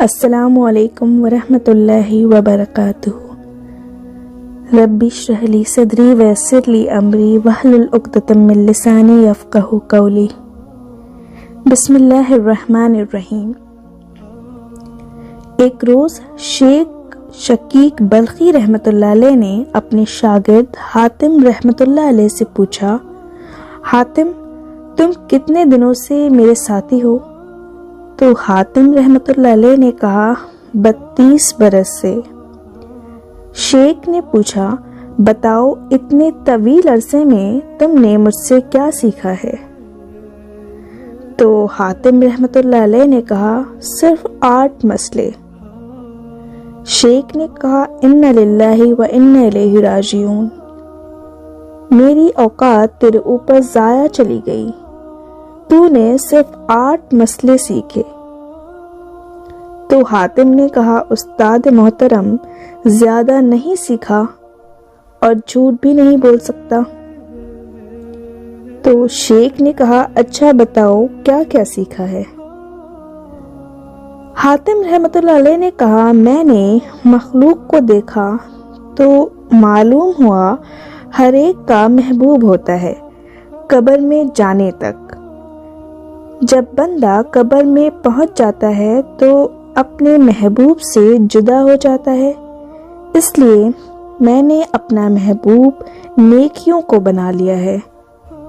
السلام علیکم ورحمۃ اللہ وبرکاتہ۔ ربی اشرح لی صدری ویسر لی امری واحلل عقدۃ من لسانی یفقہوا قولی۔ بسم اللہ الرحمن الرحیم۔ ایک روز شیخ شقیق بلخی رحمۃ اللہ علیہ نے اپنے شاگرد حاتم رحمۃ اللہ علیہ سے پوچھا، حاتم تم کتنے دنوں سے میرے ساتھی ہو؟ تو حاتم رحمۃ اللہ علیہ نے کہا 32 برس سے۔ شیخ نے پوچھا، بتاؤ اتنے طویل عرصے میں تم نے مجھ سے کیا سیکھا ہے؟ تو حاتم رحمۃ اللہ علیہ نے کہا صرف 8 مسئلے۔ شیخ نے کہا اِنَّ لِلَّهِ وَإِنَّ إِلَيْهِ راجعون، میری اوقات تیرے اوپر ضائع چلی گئی، تو نے صرف 8 مسئلے سیکھے۔ تو حاتم نے کہا استاد محترم زیادہ نہیں سیکھا اور جھوٹ بھی نہیں بول سکتا۔ تو شیخ نے کہا اچھا بتاؤ کیا کیا سیکھا ہے؟ حاتم رحمۃ اللہ علیہ نے کہا میں نے مخلوق کو دیکھا تو معلوم ہوا ہر ایک کا محبوب ہوتا ہے قبر میں جانے تک۔ جب بندہ قبر میں پہنچ جاتا ہے تو اپنے محبوب سے جدا ہو جاتا ہے، اس لیے میں نے اپنا محبوب نیکیوں کو بنا لیا ہے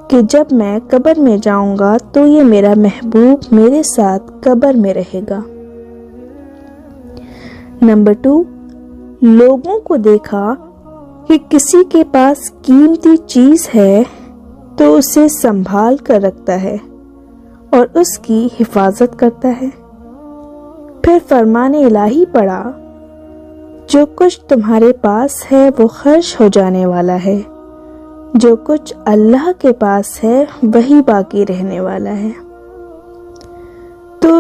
کہ جب میں قبر میں جاؤں گا تو یہ میرا محبوب میرے ساتھ قبر میں رہے گا۔ نمبر 2، لوگوں کو دیکھا کہ کسی کے پاس قیمتی چیز ہے تو اسے سنبھال کر رکھتا ہے اور اس کی حفاظت کرتا ہے۔ پھر فرمان الہی پڑھا، جو کچھ تمہارے پاس ہے وہ خرچ ہو جانے والا ہے، جو کچھ اللہ کے پاس ہے وہی باقی رہنے والا ہے۔ تو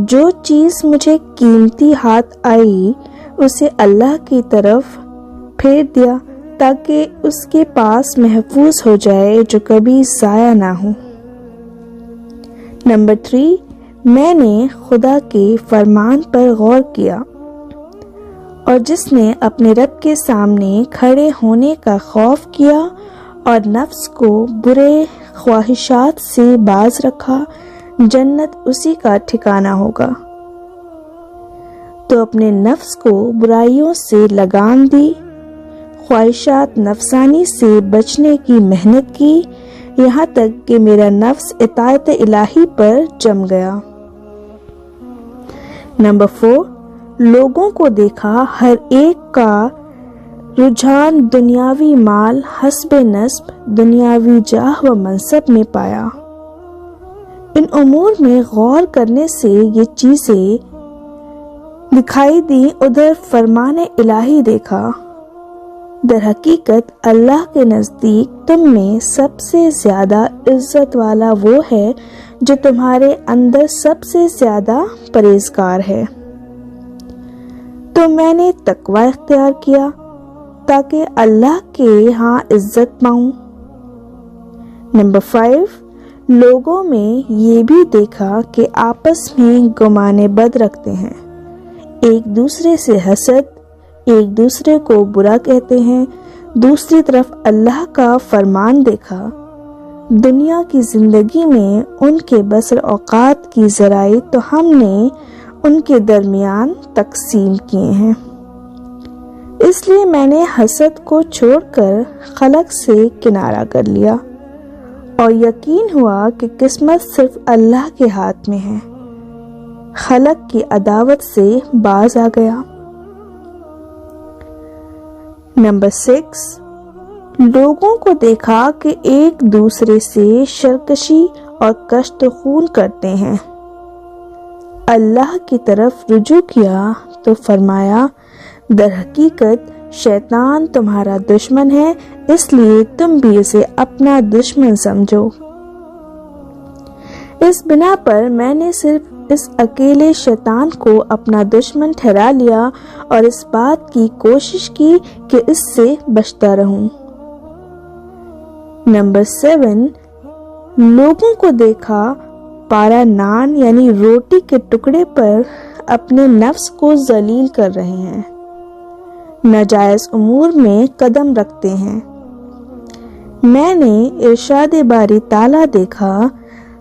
جو چیز مجھے قیمتی ہاتھ آئی اسے اللہ کی طرف پھیر دیا تاکہ اس کے پاس محفوظ ہو جائے جو کبھی ضائع نہ ہو۔ نمبر 3، میں نے خدا کے فرمان پر غور کیا، اور جس نے اپنے رب کے سامنے کھڑے ہونے کا خوف کیا اور نفس کو برے خواہشات سے باز رکھا، جنت اسی کا ٹھکانہ ہوگا۔ تو اپنے نفس کو برائیوں سے لگام دی، خواہشات نفسانی سے بچنے کی محنت کی، یہاں تک کہ میرا نفس اطاعت الہی پر جم گیا۔ نمبر 4، لوگوں کو دیکھا ہر ایک کا رجحان دنیاوی مال حسب نسب، دنیاوی جاہ و منصب میں پایا۔ ان امور میں غور کرنے سے یہ چیزیں دکھائی دیں، ادھر فرمان الہی دیکھا۔ در حقیقت اللہ کے نزدیک تم میں سب سے زیادہ عزت والا وہ ہے جو تمہارے اندر سب سے زیادہ پرہیزگار ہے۔ تو میں نے تقوی اختیار کیا تاکہ اللہ کے ہاں عزت پاؤں۔ نمبر 5، لوگوں میں یہ بھی دیکھا کہ آپس میں گمان بد رکھتے ہیں، ایک دوسرے سے حسد، ایک دوسرے کو برا کہتے ہیں۔ دوسری طرف اللہ کا فرمان دیکھا، دنیا کی زندگی میں ان کے بسر اوقات کی ذرائع تو ہم نے ان کے درمیان تقسیم کیے ہیں، اس لیے میں نے حسد کو چھوڑ کر خلق سے کنارہ کر لیا اور یقین ہوا کہ قسمت صرف اللہ کے ہاتھ میں ہے، خلق کی عداوت سے باز آ گیا۔ نمبر 6، لوگوں کو دیکھا کہ ایک دوسرے سے شرکشی اور کشت خون کرتے ہیں، اللہ کی طرف رجوع کیا تو فرمایا در حقیقت شیطان تمہارا دشمن ہے، اس لیے تم بھی اسے اپنا دشمن سمجھو۔ اس بنا پر میں نے صرف اس اکیلے شیطان کو اپنا دشمن ٹھہرا لیا اور اس بات کی کوشش کی کہ اس سے بچتا رہوں۔ نمبر 7، لوگوں کو دیکھا پارا نان یعنی روٹی کے ٹکڑے پر اپنے نفس کو ذلیل کر رہے ہیں، ناجائز امور میں قدم رکھتے ہیں۔ میں نے ارشاد باری تعالیٰ دیکھا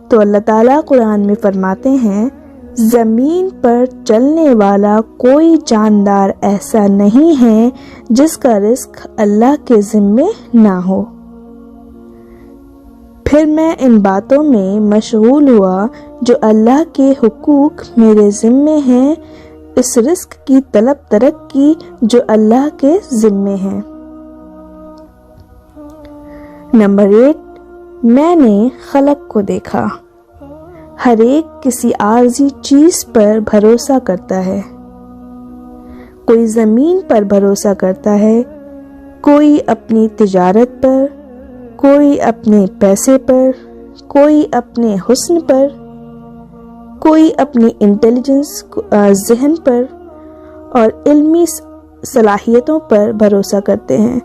تو اللہ تعالیٰ قرآن میں فرماتے ہیں، زمین پر چلنے والا کوئی جاندار ایسا نہیں ہے جس کا رزق اللہ کے ذمے نہ ہو۔ پھر میں ان باتوں میں مشغول ہوا جو اللہ کے حقوق میرے ذمے ہیں، اس رزق کی طلب ترک کی جو اللہ کے ذمے ہیں۔ نمبر 8، میں نے خلق کو دیکھا۔ ہر ایک کسی عارضی چیز پر بھروسہ کرتا ہے، کوئی زمین پر بھروسہ کرتا ہے، کوئی اپنی تجارت پر، کوئی اپنے پیسے پر، کوئی اپنے حسن پر، کوئی اپنی انٹیلیجنس ذہن پر اور علمی صلاحیتوں پر بھروسہ کرتے ہیں۔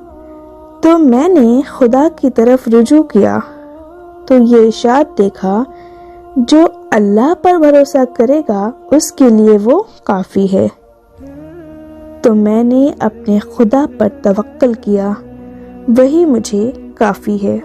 تو میں نے خدا کی طرف رجوع کیا تو یہ ارشاد دیکھا، جو اللہ پر بھروسہ کرے گا اس کے لیے وہ کافی ہے۔ تو میں نے اپنے خدا پر توکل کیا، وہی مجھے کافی ہے۔